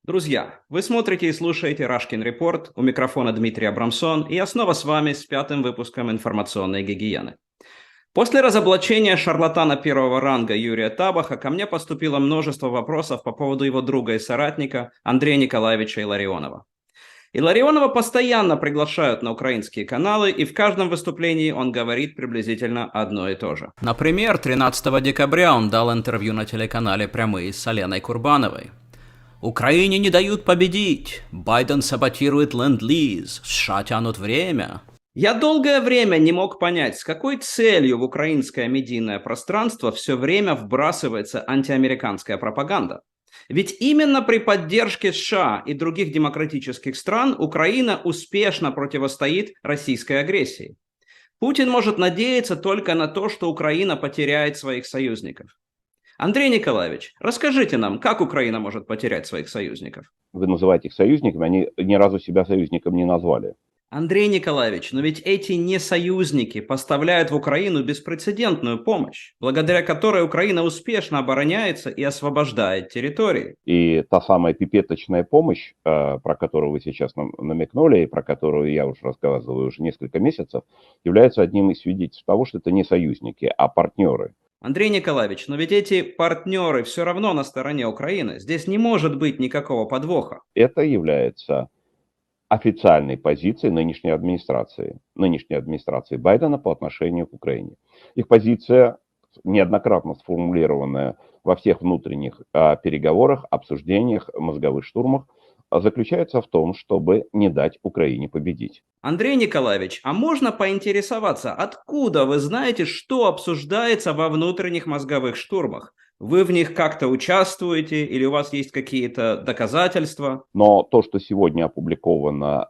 Друзья, вы смотрите и слушаете Рашкин Репорт, у микрофона Дмитрий Абрамсон, и я снова с вами с пятым выпуском информационной гигиены. После разоблачения шарлатана первого ранга Юрия Табаха ко мне поступило множество вопросов по поводу его друга и соратника Андрея Николаевича Илларионова. Илларионова постоянно приглашают на украинские каналы, и в каждом выступлении он говорит приблизительно одно и то же. Например, 13 декабря он дал интервью на телеканале «Прямые» с Аленой Курбановой. Украине не дают победить. Байден саботирует ленд-лиз. США тянут время. Я долгое время не мог понять, с какой целью в украинское медийное пространство все время вбрасывается антиамериканская пропаганда. Ведь именно при поддержке США и других демократических стран Украина успешно противостоит российской агрессии. Путин может надеяться только на то, что Украина потеряет своих союзников. Андрей Николаевич, расскажите нам, как Украина может потерять своих союзников? Вы называете их союзниками, они ни разу себя союзником не назвали. Андрей Николаевич, но ведь эти не союзники поставляют в Украину беспрецедентную помощь, благодаря которой Украина успешно обороняется и освобождает территории. И та самая пипеточная помощь, про которую вы сейчас намекнули, и про которую я уже рассказываю уже несколько месяцев, является одним из свидетельств того, что это не союзники, а партнеры. Андрей Николаевич, но ведь эти партнеры все равно на стороне Украины. Здесь не может быть никакого подвоха. Это является официальной позицией нынешней администрации Байдена по отношению к Украине. Их позиция, неоднократно сформулированная во всех внутренних переговорах, обсуждениях, мозговых штурмах, заключается в том, чтобы не дать Украине победить. Андрей Николаевич, а можно поинтересоваться, откуда вы знаете, что обсуждается во внутренних мозговых штурмах? Вы в них как-то участвуете или у вас есть какие-то доказательства? Но то, что сегодня опубликовано,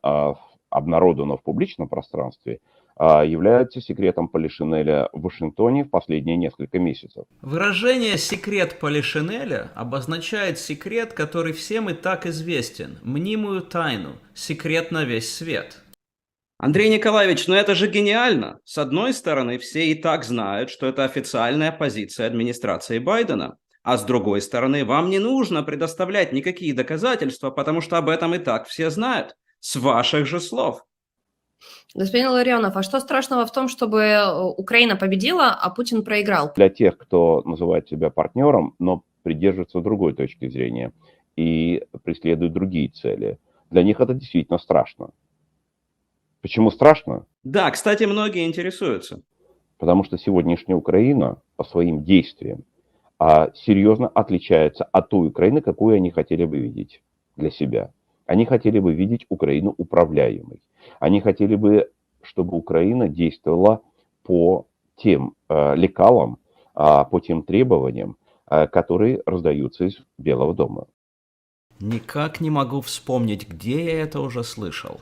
обнародовано в публичном пространстве, является секретом Полишинеля в Вашингтоне в последние несколько месяцев. Выражение «секрет Полишинеля» обозначает секрет, который всем и так известен, мнимую тайну, секрет на весь свет. Андрей Николаевич, ну это же гениально. С одной стороны, все и так знают, что это официальная позиция администрации Байдена. А с другой стороны, вам не нужно предоставлять никакие доказательства, потому что об этом и так все знают. С ваших же слов. Господин Илларионов, а что страшного в том, чтобы Украина победила, а Путин проиграл? Для тех, кто называет себя партнером, но придерживается другой точки зрения и преследует другие цели, для них это действительно страшно. Почему страшно? Да, кстати, многие интересуются. Потому что сегодняшняя Украина по своим действиям серьезно отличается от той Украины, какую они хотели бы видеть для себя. Они хотели бы видеть Украину управляемой. Они хотели бы, чтобы Украина действовала по тем лекалам, по тем требованиям, которые раздаются из Белого дома. Никак не могу вспомнить, где я это уже слышал.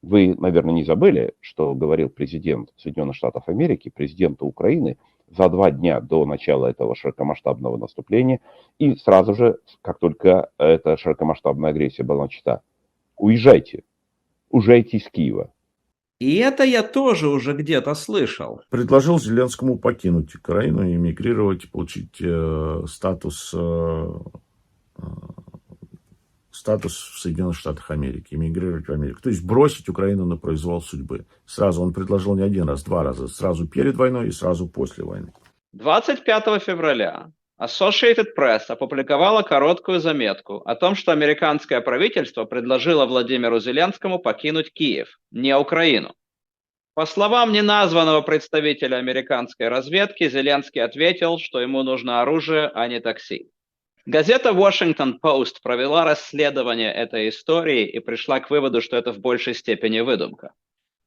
Вы, наверное, не забыли, что говорил президент Соединенных Штатов Америки президенту Украины за 2 дня до начала этого широкомасштабного наступления, и сразу же, как только эта широкомасштабная агрессия была начата: уезжайте из Киева. И это я тоже уже где-то слышал. Предложил Зеленскому покинуть Украину, эмигрировать, получить статус в Соединенных Штатах Америки, эмигрировать в Америку. То есть бросить Украину на произвол судьбы. Сразу он предложил не один раз, 2 раза. Сразу перед войной и сразу после войны. 25 февраля Associated Press опубликовала короткую заметку о том, что американское правительство предложило Владимиру Зеленскому покинуть Киев, не Украину. По словам неназванного представителя американской разведки, Зеленский ответил, что ему нужно оружие, а не такси. Газета Washington Post провела расследование этой истории и пришла к выводу, что это в большей степени выдумка.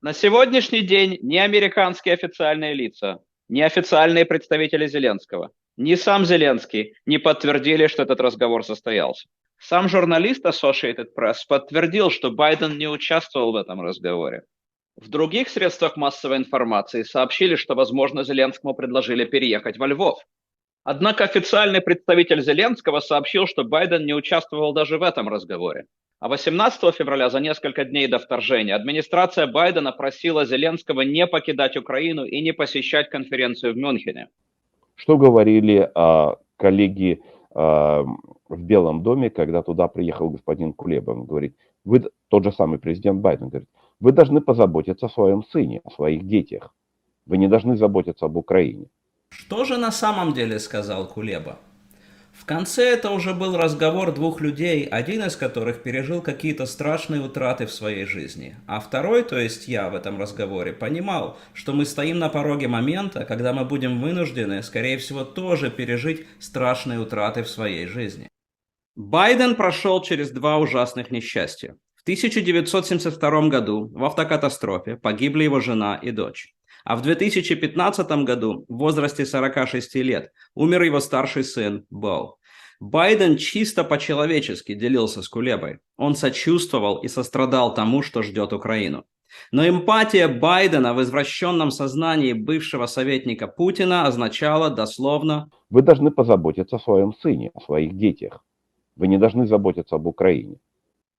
На сегодняшний день ни американские официальные лица, ни официальные представители Зеленского, ни сам Зеленский не подтвердили, что этот разговор состоялся. Сам журналист Associated Press подтвердил, что Байден не участвовал в этом разговоре. В других средствах массовой информации сообщили, что, возможно, Зеленскому предложили переехать во Львов. Однако официальный представитель Зеленского сообщил, что Байден не участвовал даже в этом разговоре. А 18 февраля, за несколько дней до вторжения, администрация Байдена просила Зеленского не покидать Украину и не посещать конференцию в Мюнхене. Что говорили коллеги в Белом доме, когда туда приехал господин Кулеба. Он говорит, тот же самый президент Байден говорит, вы должны позаботиться о своем сыне, о своих детях. Вы не должны заботиться об Украине. Что же на самом деле сказал Кулеба? В конце это уже был разговор двух людей, один из которых пережил какие-то страшные утраты в своей жизни, а второй, то есть я в этом разговоре, понимал, что мы стоим на пороге момента, когда мы будем вынуждены, скорее всего, тоже пережить страшные утраты в своей жизни. Байден прошел через два ужасных несчастья. В 1972 году в автокатастрофе погибли его жена и дочь. А в 2015 году, в возрасте 46 лет, умер его старший сын Бо. Байден чисто по-человечески делился с Кулебой. Он сочувствовал и сострадал тому, что ждет Украину. Но эмпатия Байдена в извращенном сознании бывшего советника Путина означала дословно: вы должны позаботиться о своем сыне, о своих детях. Вы не должны заботиться об Украине.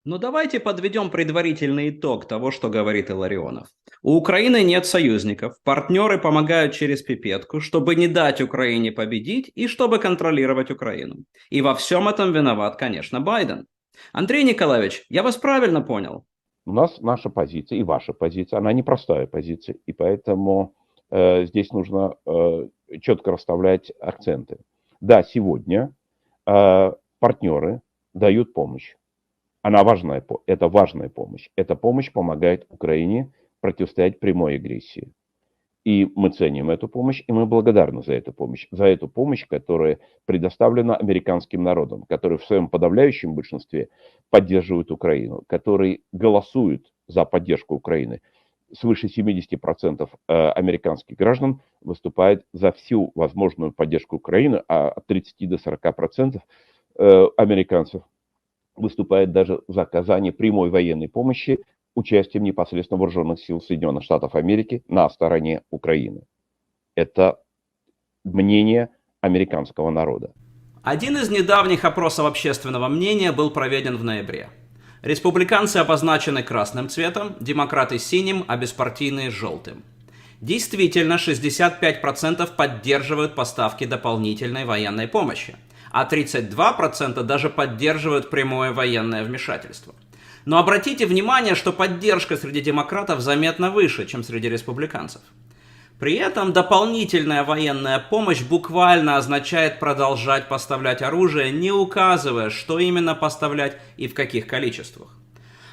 Но давайте подведем предварительный итог того, что говорит Илларионов. У Украины нет союзников, партнеры помогают через пипетку, чтобы не дать Украине победить и чтобы контролировать Украину. И во всем этом виноват, конечно, Байден. Андрей Николаевич, я вас правильно понял? У нас наша позиция и ваша позиция, она непростая позиция, и поэтому здесь нужно четко расставлять акценты. Да, сегодня партнеры дают помощь. Она важная, это важная помощь. Эта помощь помогает Украине противостоять прямой агрессии. И мы ценим эту помощь, и мы благодарны за эту помощь, которая предоставлена американским народом, который в своем подавляющем большинстве поддерживает Украину, который голосует за поддержку Украины. Свыше 70% американских граждан выступает за всю возможную поддержку Украины, а от 30 до 40% американцев выступает даже за оказание прямой военной помощи участием непосредственно вооруженных сил Соединенных Штатов Америки на стороне Украины. Это мнение американского народа. Один из недавних опросов общественного мнения был проведен в ноябре. Республиканцы обозначены красным цветом, демократы синим, а беспартийные желтым. Действительно, 65% поддерживают поставки дополнительной военной помощи, а 32% даже поддерживают прямое военное вмешательство. Но обратите внимание, что поддержка среди демократов заметно выше, чем среди республиканцев. При этом дополнительная военная помощь буквально означает продолжать поставлять оружие, не указывая, что именно поставлять и в каких количествах.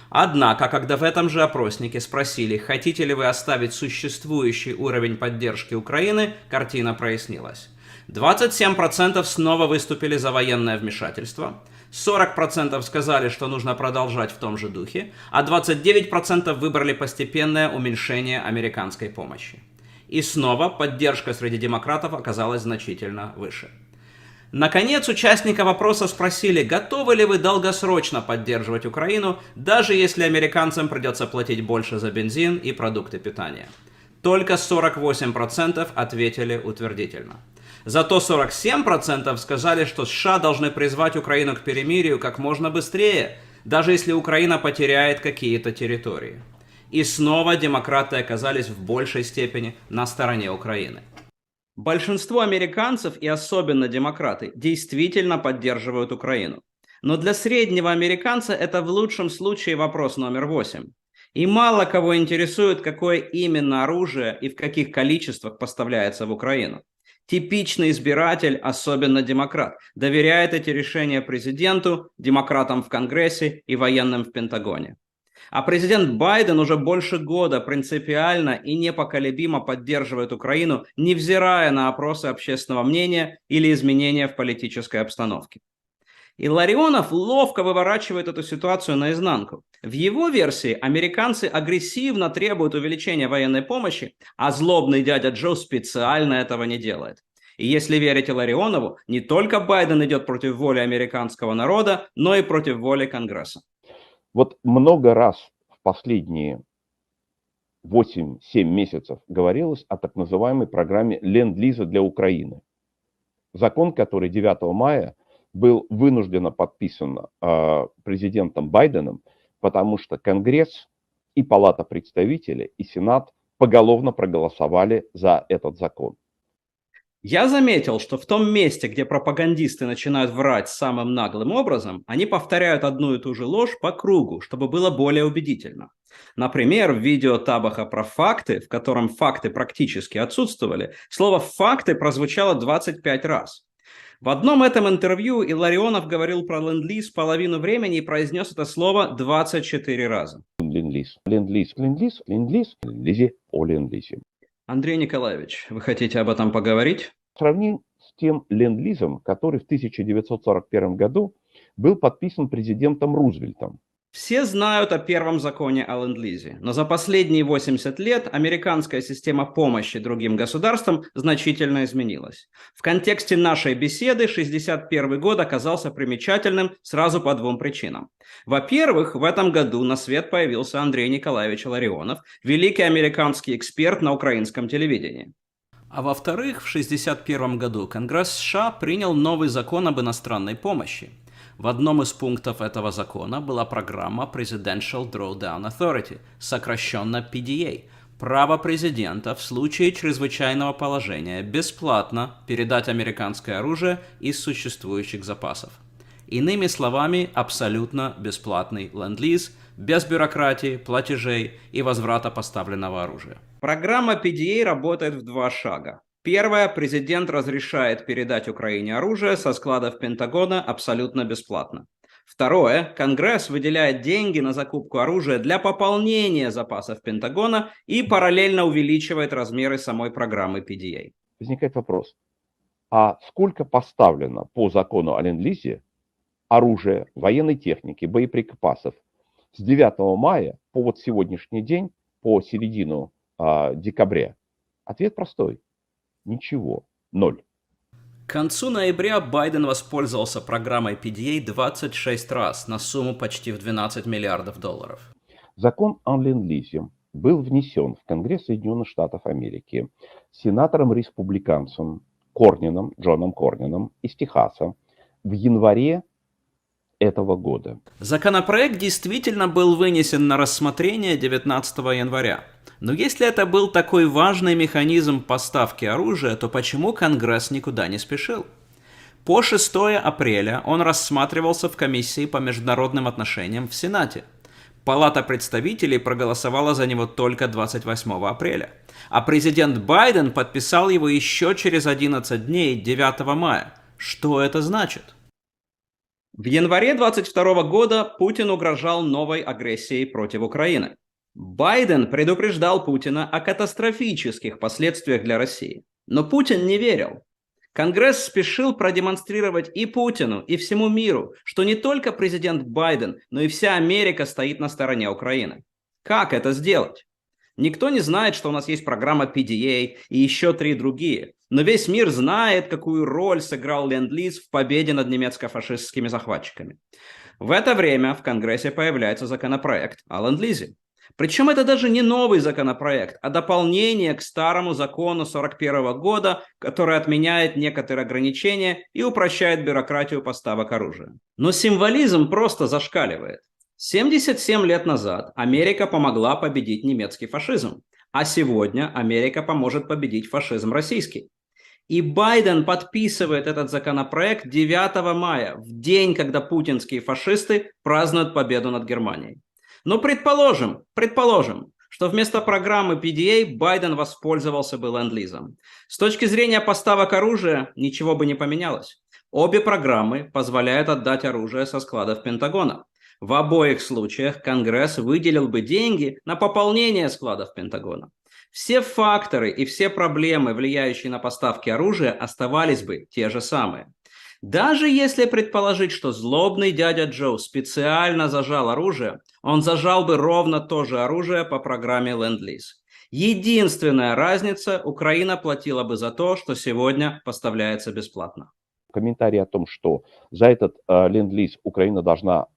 Однако, когда в этом же опроснике спросили, хотите ли вы оставить существующий уровень поддержки Украины, картина прояснилась. 27% снова выступили за военное вмешательство, 40% сказали, что нужно продолжать в том же духе, а 29% выбрали постепенное уменьшение американской помощи. И снова поддержка среди демократов оказалась значительно выше. Наконец, участников опроса спросили, готовы ли вы долгосрочно поддерживать Украину, даже если американцам придется платить больше за бензин и продукты питания. Только 48% ответили утвердительно. Зато 47% сказали, что США должны призвать Украину к перемирию как можно быстрее, даже если Украина потеряет какие-то территории. И снова демократы оказались в большей степени на стороне Украины. Большинство американцев, и особенно демократы, действительно поддерживают Украину. Но для среднего американца это в лучшем случае вопрос номер 8. И мало кого интересует, какое именно оружие и в каких количествах поставляется в Украину. Типичный избиратель, особенно демократ, доверяет эти решения президенту, демократам в Конгрессе и военным в Пентагоне. А президент Байден уже больше года принципиально и непоколебимо поддерживает Украину, невзирая на опросы общественного мнения или изменения в политической обстановке. Илларионов ловко выворачивает эту ситуацию наизнанку. В его версии американцы агрессивно требуют увеличения военной помощи, а злобный дядя Джо специально этого не делает. И если верить Илларионову, не только Байден идет против воли американского народа, но и против воли Конгресса. Вот много раз в последние 8-7 месяцев говорилось о так называемой программе Ленд-Лиза для Украины. Закон, который 9 мая был вынужденно подписан президентом Байденом, потому что Конгресс и Палата представителей, и Сенат поголовно проголосовали за этот закон. Я заметил, что в том месте, где пропагандисты начинают врать самым наглым образом, они повторяют одну и ту же ложь по кругу, чтобы было более убедительно. Например, в видео Табаха про факты, в котором факты практически отсутствовали, слово «факты» прозвучало 25 раз. В одном этом интервью Илларионов говорил про ленд-лиз половину времени и произнес это слово 24 раза. Ленд-лиз, ленд-лиз, ленд-лиз, ленд-лиз, ленд-лизе, о ленд-лизе. Андрей Николаевич, вы хотите об этом поговорить? Сравним с тем ленд-лизом, который в 1941 году был подписан президентом Рузвельтом. Все знают о первом законе о ленд-лизе, но за последние 80 лет американская система помощи другим государствам значительно изменилась. В контексте нашей беседы 1961 год оказался примечательным сразу по двум причинам. Во-первых, в этом году на свет появился Андрей Николаевич Илларионов, великий американский эксперт на украинском телевидении. А во-вторых, в 1961 году Конгресс США принял новый закон об иностранной помощи. В одном из пунктов этого закона была программа Presidential Drawdown Authority, сокращенно PDA, право президента в случае чрезвычайного положения бесплатно передать американское оружие из существующих запасов. Иными словами, абсолютно бесплатный ленд-лиз, без бюрократии, платежей и возврата поставленного оружия. Программа PDA работает в два шага. Первое. Президент разрешает передать Украине оружие со складов Пентагона абсолютно бесплатно. Второе. Конгресс выделяет деньги на закупку оружия для пополнения запасов Пентагона и параллельно увеличивает размеры самой программы PDA. Возникает вопрос, а сколько поставлено по закону о ленд-лизе оружия, военной техники, боеприпасов с 9 мая по вот сегодняшний день, по середину декабря? Ответ простой. Ничего. Ноль. К концу ноября Байден воспользовался программой PDA 26 раз на сумму почти в 12 миллиардов долларов. Закон о ленд-лизе был внесен в Конгресс Соединенных Штатов Америки сенатором-республиканцем Джоном Корнином из Техаса в январе этого года. Законопроект действительно был вынесен на рассмотрение 19 января. Но если это был такой важный механизм поставки оружия, то почему Конгресс никуда не спешил? По 6 апреля он рассматривался в комиссии по международным отношениям в Сенате. Палата представителей проголосовала за него только 28 апреля. А президент Байден подписал его еще через 11 дней, 9 мая. Что это значит? В январе 22 года Путин угрожал новой агрессией против Украины. Байден предупреждал Путина о катастрофических последствиях для России. Но Путин не верил. Конгресс спешил продемонстрировать и Путину, и всему миру, что не только президент Байден, но и вся Америка стоит на стороне Украины. Как это сделать? Никто не знает, что у нас есть программа PDA и еще 3 другие. Но весь мир знает, какую роль сыграл ленд-лиз в победе над немецко-фашистскими захватчиками. В это время в Конгрессе появляется законопроект о ленд-лизе. Причем это даже не новый законопроект, а дополнение к старому закону 1941 года, который отменяет некоторые ограничения и упрощает бюрократию поставок оружия. Но символизм просто зашкаливает. 77 лет назад Америка помогла победить немецкий фашизм, а сегодня Америка поможет победить фашизм российский. И Байден подписывает этот законопроект 9 мая, в день, когда путинские фашисты празднуют победу над Германией. Но предположим, что вместо программы PDA Байден воспользовался бы ленд-лизом. С точки зрения поставок оружия ничего бы не поменялось. Обе программы позволяют отдать оружие со складов Пентагона. В обоих случаях Конгресс выделил бы деньги на пополнение складов Пентагона. Все факторы и все проблемы, влияющие на поставки оружия, оставались бы те же самые. Даже если предположить, что злобный дядя Джо специально зажал оружие, он зажал бы ровно то же оружие по программе ленд-лиз. Единственная разница – Украина платила бы за то, что сегодня поставляется бесплатно. Комментарий о том, что за этот ленд-лиз Украина должна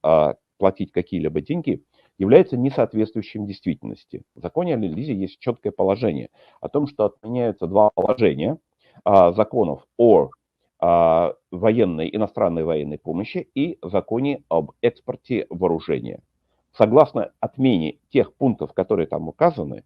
платить какие-либо деньги, является несоответствующим действительности. В законе о ленд-лизе есть четкое положение о том, что отменяются два положения законов о иностранной военной помощи и законе об экспорте вооружения. Согласно отмене тех пунктов, которые там указаны,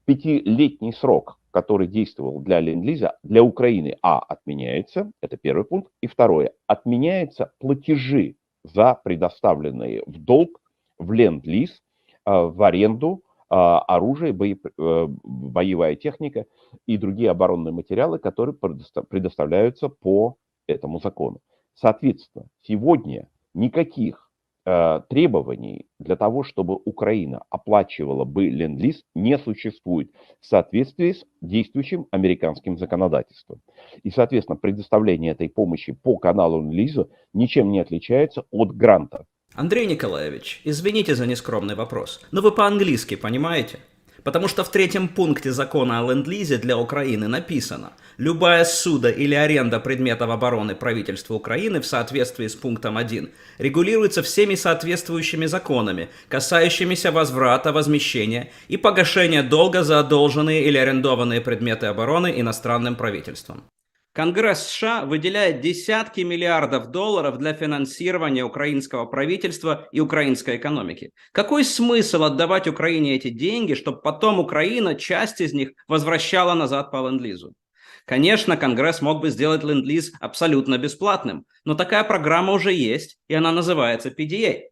5-летний срок который действовал для Ленд-Лиза, для Украины, отменяется, это первый пункт, и второе, отменяются платежи за предоставленные в долг, в Ленд-Лиз, в аренду оружие, боевая техника и другие оборонные материалы, которые предоставляются по этому закону. Соответственно, сегодня никаких требований для того, чтобы Украина оплачивала бы Ленд-Лиз, не существует в соответствии с действующим американским законодательством. И, соответственно, предоставление этой помощи по каналу Ленд-Лизу ничем не отличается от гранта. Андрей Николаевич, извините за нескромный вопрос, но вы по-английски понимаете? Потому что в 3-м пункте закона о ленд-лизе для Украины написано: любая ссуда или аренда предметов обороны правительства Украины в соответствии с пунктом 1 регулируется всеми соответствующими законами, касающимися возврата, возмещения и погашения долга за одолженные или арендованные предметы обороны иностранным правительством. Конгресс США выделяет десятки миллиардов долларов для финансирования украинского правительства и украинской экономики. Какой смысл отдавать Украине эти деньги, чтобы потом Украина часть из них возвращала назад по ленд-лизу? Конечно, Конгресс мог бы сделать ленд-лиз абсолютно бесплатным, но такая программа уже есть, и она называется PDA.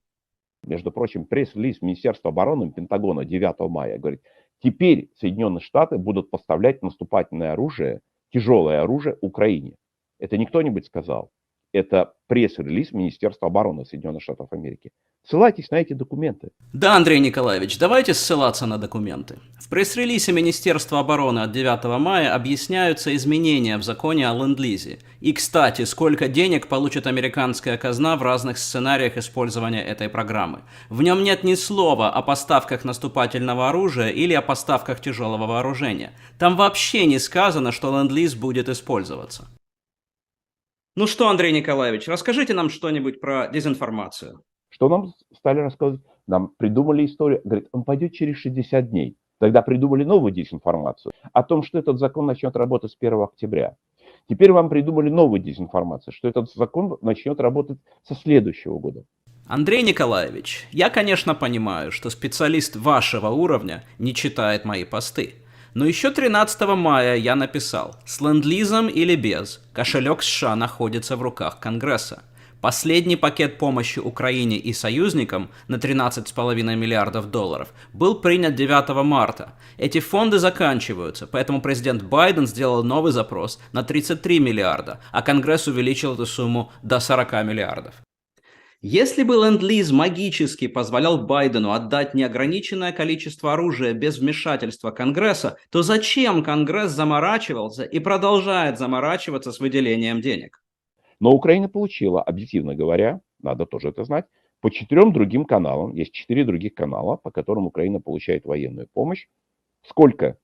Между прочим, пресс-релиз Министерства обороны Пентагона 9 мая говорит, теперь Соединенные Штаты будут поставлять наступательное оружие, тяжелое оружие Украине. Это не кто-нибудь сказал. Это пресс-релиз Министерства обороны Соединенных Штатов Америки. Ссылайтесь на эти документы. Да, Андрей Николаевич, давайте ссылаться на документы. В пресс-релизе Министерства обороны от 9 мая объясняются изменения в законе о ленд-лизе. И, кстати, сколько денег получит американская казна в разных сценариях использования этой программы. В нем нет ни слова о поставках наступательного оружия или о поставках тяжелого вооружения. Там вообще не сказано, что ленд-лиз будет использоваться. Ну что, Андрей Николаевич, расскажите нам что-нибудь про дезинформацию. Что нам стали рассказывать? Нам придумали историю. Говорит, он пойдет через 60 дней. Тогда придумали новую дезинформацию о том, что этот закон начнет работать с 1 октября. Теперь вам придумали новую дезинформацию, что этот закон начнет работать со следующего года. Андрей Николаевич, я, конечно, понимаю, что специалист вашего уровня не читает мои посты. Но еще 13 мая я написал: с ленд-лизом или без, кошелек США находится в руках Конгресса. Последний пакет помощи Украине и союзникам на 13,5 миллиардов долларов был принят 9 марта. Эти фонды заканчиваются, поэтому президент Байден сделал новый запрос на 33 миллиарда, а Конгресс увеличил эту сумму до 40 миллиардов. Если бы ленд-лиз магически позволял Байдену отдать неограниченное количество оружия без вмешательства Конгресса, то зачем Конгресс заморачивался и продолжает заморачиваться с выделением денег? Но Украина получила, объективно говоря, надо тоже это знать, по 4 другим каналам, есть 4 других канала, по которым Украина получает военную помощь. Сколько?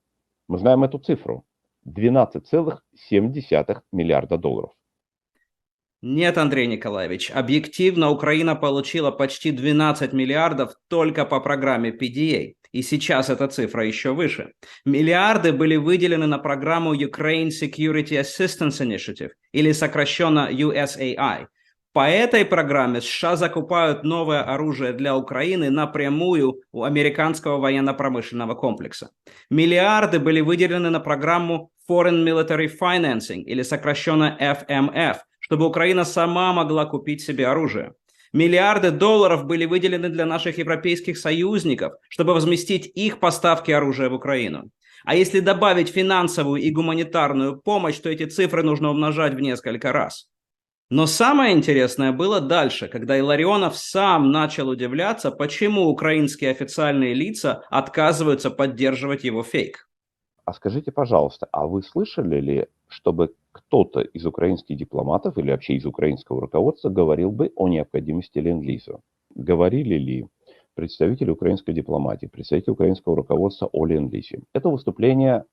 Мы знаем эту цифру. 12,7 миллиарда долларов. Нет, Андрей Николаевич, объективно Украина получила почти 12 миллиардов только по программе PDA. И сейчас эта цифра еще выше. Миллиарды были выделены на программу Ukraine Security Assistance Initiative, или сокращенно USAI. По этой программе США закупают новое оружие для Украины напрямую у американского военно-промышленного комплекса. Миллиарды были выделены на программу Foreign Military Financing, или сокращенно FMF, чтобы Украина сама могла купить себе оружие. Миллиарды долларов были выделены для наших европейских союзников, чтобы возместить их поставки оружия в Украину. А если добавить финансовую и гуманитарную помощь, то эти цифры нужно умножать в несколько раз. Но самое интересное было дальше, когда Илларионов сам начал удивляться, почему украинские официальные лица отказываются поддерживать его фейк. А скажите, пожалуйста, а вы слышали ли, чтобы кто-то из украинских дипломатов или вообще из украинского руководства говорил бы о необходимости ленд-лиза? Говорили ли представители украинской дипломатии, представители украинского руководства о ленд-лизе? Это выступление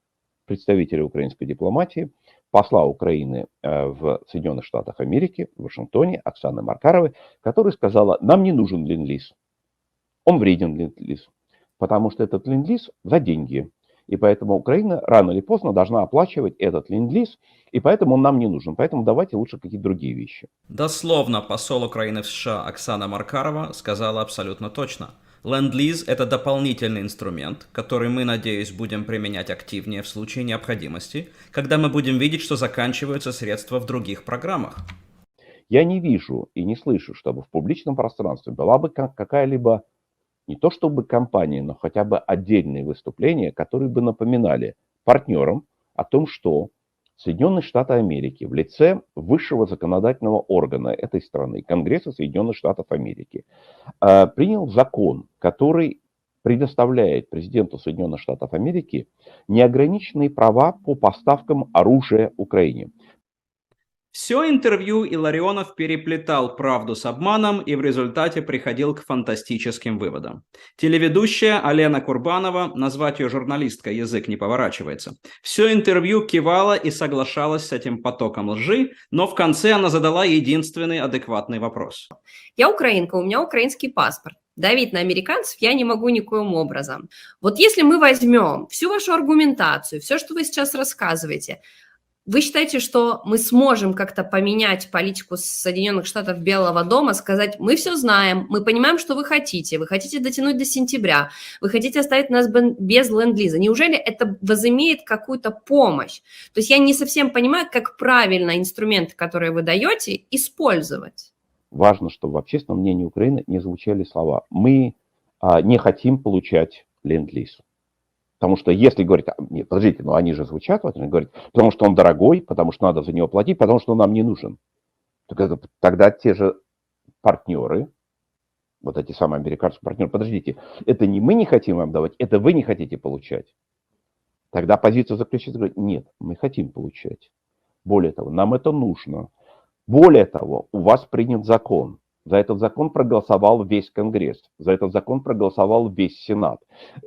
представителя украинской дипломатии, посла Украины в Соединенных Штатах Америки, в Вашингтоне, Оксаны Маркаровой, которая сказала, нам не нужен ленд-лиз. Он вреден, ленд-лиз, потому что этот ленд-лиз за деньги. И поэтому Украина рано или поздно должна оплачивать этот ленд-лиз, и поэтому он нам не нужен. Поэтому давайте лучше какие-то другие вещи. Дословно посол Украины в США Оксана Маркарова сказала абсолютно точно. Ленд-лиз – это дополнительный инструмент, который мы, надеюсь, будем применять активнее в случае необходимости, когда мы будем видеть, что заканчиваются средства в других программах. Я не вижу и не слышу, чтобы в публичном пространстве была бы какая-либо, не то чтобы кампания, но хотя бы отдельные выступления, которые бы напоминали партнерам о том, что Соединенные Штаты Америки в лице высшего законодательного органа этой страны, Конгресса Соединенных Штатов Америки, принял закон, который предоставляет президенту Соединенных Штатов Америки неограниченные права по поставкам оружия Украине. Все интервью Илларионов переплетал правду с обманом и в результате приходил к фантастическим выводам. Телеведущая Алена Курбанова, назвать ее журналисткой язык не поворачивается, все интервью кивала и соглашалась с этим потоком лжи, но в конце она задала единственный адекватный вопрос. Я украинка, у меня украинский паспорт. Давить на американцев я не могу никоим образом. Вот если мы возьмем всю вашу аргументацию, все, что вы сейчас рассказываете, вы считаете, что мы сможем как-то поменять политику Соединенных Штатов Белого дома, сказать, мы все знаем, мы понимаем, что вы хотите дотянуть до сентября, вы хотите оставить нас без ленд-лиза. Неужели это возымеет какую-то помощь? То есть я не совсем понимаю, как правильно инструменты, которые вы даете, использовать. Важно, чтобы в общественном мнении Украины не звучали слова «мы не хотим получать ленд-лиз». Потому что если говорить, нет, подождите, но они же звучат, они говорят, потому что он дорогой, потому что надо за него платить, потому что он нам не нужен. Тогда те же партнеры, вот эти самые американские партнеры, подождите, это не мы не хотим вам давать, это вы не хотите получать. Тогда позиция заключается, говорит, нет, мы хотим получать. Более того, нам это нужно. Более того, у вас принят закон. За этот закон проголосовал весь Конгресс, за этот закон проголосовал весь Сенат.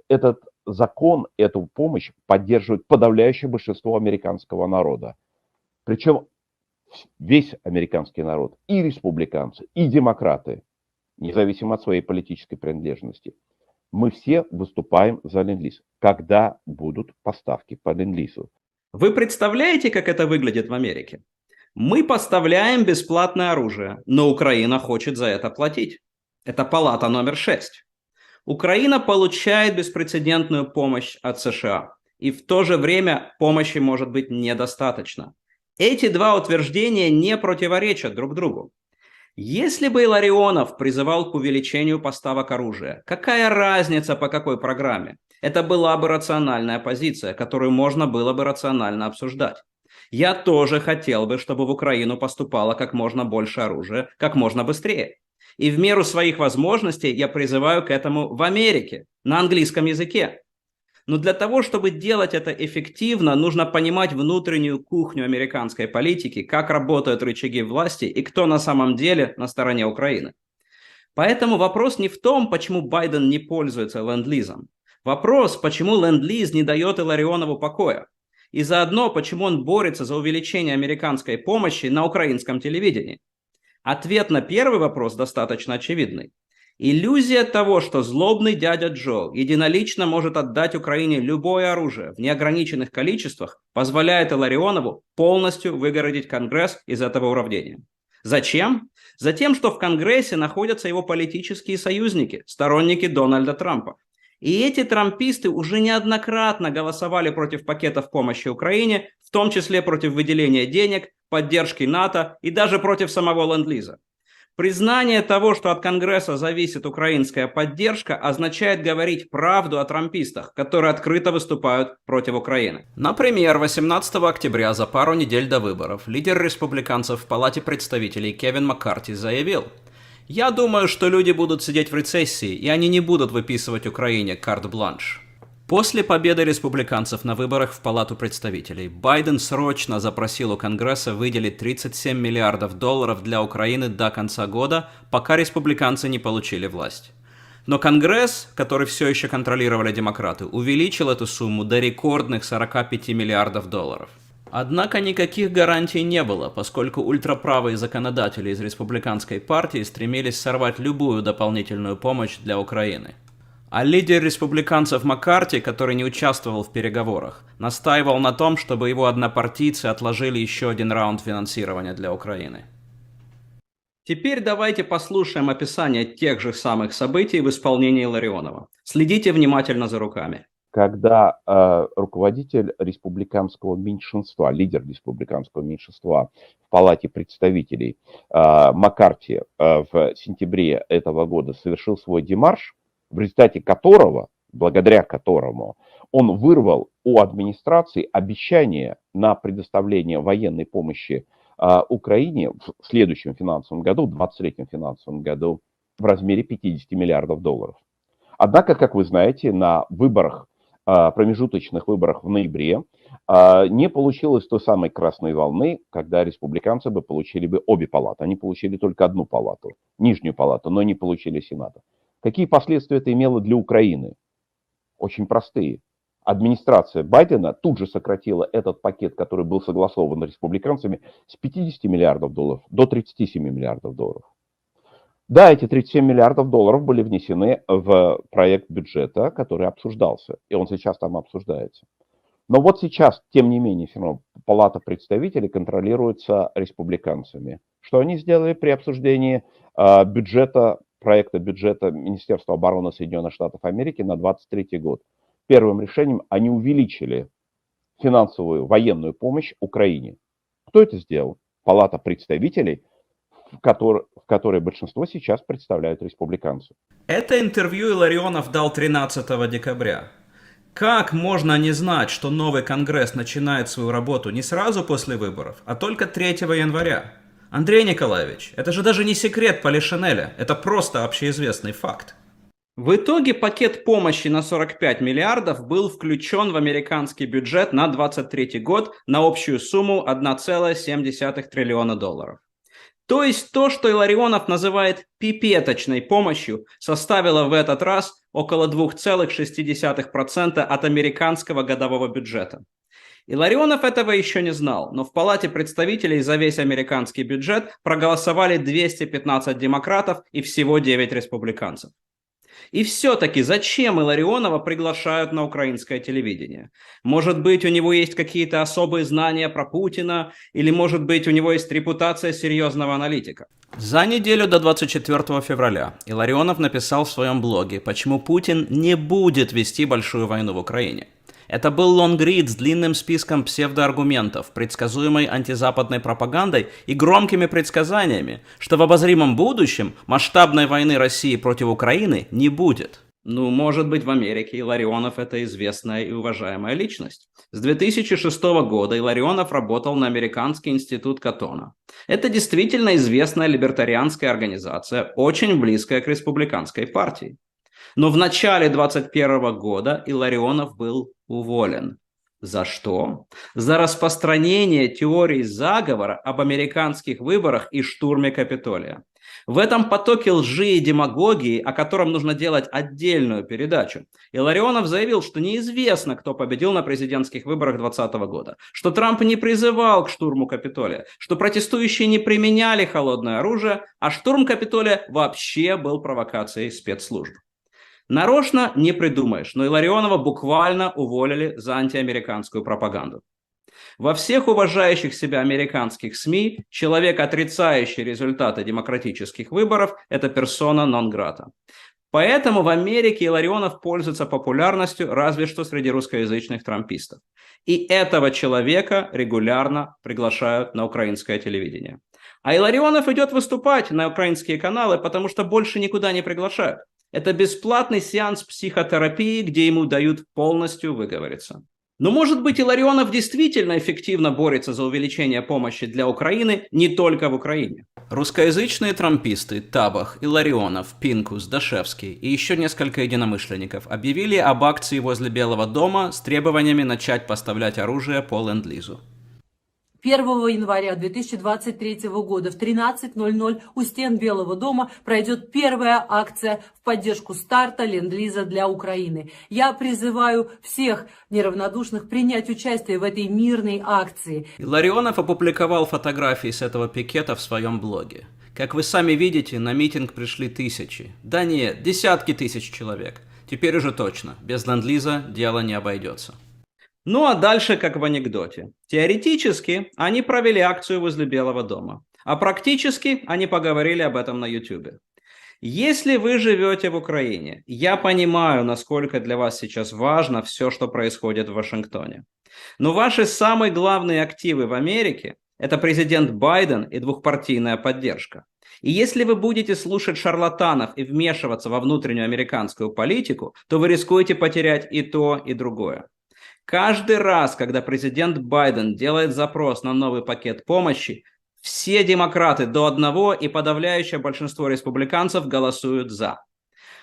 Этот закон, эту помощь поддерживает подавляющее большинство американского народа. Причем весь американский народ, и республиканцы, и демократы, независимо от своей политической принадлежности. Мы все выступаем за ленд-лиз. Когда будут поставки по ленд-лизу? Вы представляете, как это выглядит в Америке? Мы поставляем бесплатное оружие, но Украина хочет за это платить. Это палата номер 6. Украина получает беспрецедентную помощь от США, и в то же время помощи может быть недостаточно. Эти два утверждения не противоречат друг другу. Если бы Илларионов призывал к увеличению поставок оружия, какая разница по какой программе? Это была бы рациональная позиция, которую можно было бы рационально обсуждать. Я тоже хотел бы, чтобы в Украину поступало как можно больше оружия, как можно быстрее. И в меру своих возможностей я призываю к этому в Америке, на английском языке. Но для того, чтобы делать это эффективно, нужно понимать внутреннюю кухню американской политики, как работают рычаги власти и кто на самом деле на стороне Украины. Поэтому вопрос не в том, почему Байден не пользуется ленд-лизом. Вопрос, почему ленд-лиз не дает Илларионову покоя. И заодно, почему он борется за увеличение американской помощи на украинском телевидении. Ответ на первый вопрос достаточно очевидный. Иллюзия того, что злобный дядя Джо единолично может отдать Украине любое оружие в неограниченных количествах, позволяет Илларионову полностью выгородить Конгресс из этого уравнения. Зачем? Затем, что в Конгрессе находятся его политические союзники, сторонники Дональда Трампа. И эти трамписты уже неоднократно голосовали против пакетов помощи Украине, в том числе против выделения денег, поддержки НАТО и даже против самого ленд-лиза. Признание того, что от Конгресса зависит украинская поддержка, означает говорить правду о трампистах, которые открыто выступают против Украины. Например, 18 октября, за пару недель до выборов, лидер республиканцев в Палате представителей Кевин Маккарти заявил: «Я думаю, что люди будут сидеть в рецессии, и они не будут выписывать Украине карт-бланш». После победы республиканцев на выборах в Палату представителей Байден срочно запросил у Конгресса выделить $37 миллиардов для Украины до конца года, пока республиканцы не получили власть. Но Конгресс, который все еще контролировали демократы, увеличил эту сумму до рекордных $45 миллиардов. Однако никаких гарантий не было, поскольку ультраправые законодатели из республиканской партии стремились сорвать любую дополнительную помощь для Украины. А лидер республиканцев Маккарти, который не участвовал в переговорах, настаивал на том, чтобы его однопартийцы отложили еще один раунд финансирования для Украины. Теперь давайте послушаем описание тех же самых событий в исполнении Ларионова. Следите внимательно за руками. Когда руководитель республиканского меньшинства, лидер республиканского меньшинства в Палате представителей Маккарти в сентябре этого года совершил свой демарш, в результате которого, благодаря которому, он вырвал у администрации обещание на предоставление военной помощи Украине в следующем финансовом году, в 2023 финансовом году, в размере 50 миллиардов долларов. Однако, как вы знаете, на выборах, промежуточных выборах в ноябре не получилось той самой красной волны, когда республиканцы бы получили бы обе палаты. Они получили только одну палату, нижнюю палату, но не получили Сената. Какие последствия это имело для Украины? Очень простые. Администрация Байдена тут же сократила этот пакет, который был согласован республиканцами, с 50 миллиардов долларов до 37 миллиардов долларов. Да, эти 37 миллиардов долларов были внесены в проект бюджета, который обсуждался, и он сейчас там обсуждается. Но вот сейчас, тем не менее, все равно Палата представителей контролируется республиканцами. Что они сделали при обсуждении проекта бюджета Министерства обороны Соединенных Штатов Америки на 2023 год? Первым решением они увеличили финансовую военную помощь Украине. Кто это сделал? Палата представителей, в которой большинство сейчас представляют республиканцы. Это интервью Илларионов дал 13 декабря. Как можно не знать, что новый Конгресс начинает свою работу не сразу после выборов, а только 3 января? Андрей Николаевич, это же даже не секрет Полишинеля, это просто общеизвестный факт. В итоге пакет помощи на 45 миллиардов был включен в американский бюджет на 2023 год на общую сумму 1,7 триллиона долларов. То есть то, что Илларионов называет пипеточной помощью, составило в этот раз около 2,6% от американского годового бюджета. Илларионов этого еще не знал, но в Палате представителей за весь американский бюджет проголосовали 215 демократов и всего 9 республиканцев. И все-таки зачем Илларионова приглашают на украинское телевидение? Может быть, у него есть какие-то особые знания про Путина, или может быть, у него есть репутация серьезного аналитика? За неделю до 24 февраля Илларионов написал в своем блоге, почему Путин не будет вести большую войну в Украине. Это был лонгрид с длинным списком псевдоаргументов, предсказуемой антизападной пропагандой и громкими предсказаниями, что в обозримом будущем масштабной войны России против Украины не будет. Ну, может быть, в Америке Илларионов – это известная и уважаемая личность. С 2006 года Илларионов работал на Американский институт Каттона. Это действительно известная либертарианская организация, очень близкая к республиканской партии. Но в начале 2021 года Илларионов был уволен. За что? За распространение теорий заговора об американских выборах и штурме Капитолия. В этом потоке лжи и демагогии, о котором нужно делать отдельную передачу, Илларионов заявил, что неизвестно, кто победил на президентских выборах 2020 года, что Трамп не призывал к штурму Капитолия, что протестующие не применяли холодное оружие, а штурм Капитолия вообще был провокацией спецслужб. Нарочно не придумаешь, но Илларионова буквально уволили за антиамериканскую пропаганду. Во всех уважающих себя американских СМИ человек, отрицающий результаты демократических выборов, это персона нон-грата. Поэтому в Америке Илларионов пользуется популярностью разве что среди русскоязычных трампистов. И этого человека регулярно приглашают на украинское телевидение. А Илларионов идет выступать на украинские каналы, потому что больше никуда не приглашают. Это бесплатный сеанс психотерапии, где ему дают полностью выговориться. Но, может быть, Илларионов действительно эффективно борется за увеличение помощи для Украины не только в Украине. Русскоязычные трамписты Табах, Илларионов, Пинкус, Дашевский и еще несколько единомышленников объявили об акции возле Белого дома с требованиями начать поставлять оружие по ленд-лизу. 1 января 2023 года в 13:00 у стен Белого дома пройдет первая акция в поддержку старта ленд-лиза для Украины. Я призываю всех неравнодушных принять участие в этой мирной акции. Илларионов опубликовал фотографии с этого пикета в своем блоге. Как вы сами видите, на митинг пришли тысячи. Да нет, десятки тысяч человек. Теперь уже точно, без ленд-лиза дело не обойдется. Ну а дальше как в анекдоте. Теоретически они провели акцию возле Белого дома. А практически они поговорили об этом на YouTube. Если вы живете в Украине, я понимаю, насколько для вас сейчас важно все, что происходит в Вашингтоне. Но ваши самые главные активы в Америке – это президент Байден и двухпартийная поддержка. И если вы будете слушать шарлатанов и вмешиваться во внутреннюю американскую политику, то вы рискуете потерять и то, и другое. Каждый раз, когда президент Байден делает запрос на новый пакет помощи, все демократы до одного и подавляющее большинство республиканцев голосуют «за».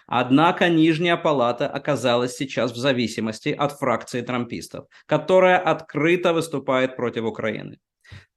Однако Нижняя палата оказалась сейчас в зависимости от фракции трампистов, которая открыто выступает против Украины.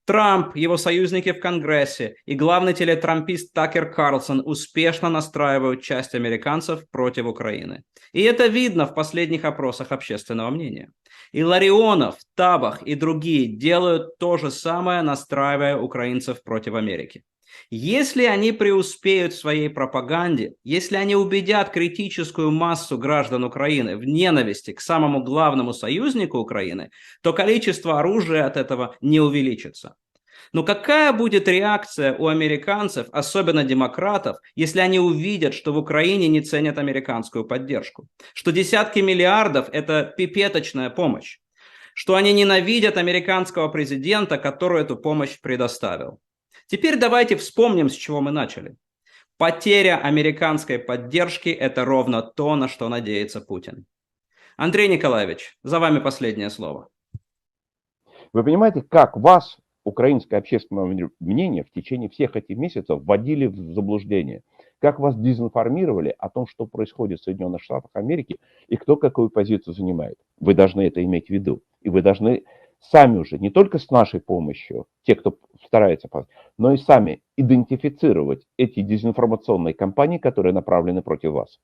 Трамп, его союзники в Конгрессе и главный телетрампист Такер Карлсон успешно настраивают часть американцев против Украины. И это видно в последних опросах общественного мнения. И Ларионов, Табах и другие делают то же самое, настраивая украинцев против Америки. Если они преуспеют в своей пропаганде, если они убедят критическую массу граждан Украины в ненависти к самому главному союзнику Украины, то количество оружия от этого не увеличится. Но какая будет реакция у американцев, особенно демократов, если они увидят, что в Украине не ценят американскую поддержку, что десятки миллиардов – это пипеточная помощь, что они ненавидят американского президента, который эту помощь предоставил? Теперь давайте вспомним, с чего мы начали. Потеря американской поддержки – это ровно то, на что надеется Путин. Андрей Николаевич, за вами последнее слово. Вы понимаете, как вас, украинское общественное мнение, в течение всех этих месяцев вводили в заблуждение? Как вас дезинформировали о том, что происходит в Соединенных Штатах Америки и кто какую позицию занимает? Вы должны это иметь в виду. И вы должны сами уже, не только с нашей помощью, те, кто старается, но и сами идентифицировать эти дезинформационные кампании, которые направлены против вас.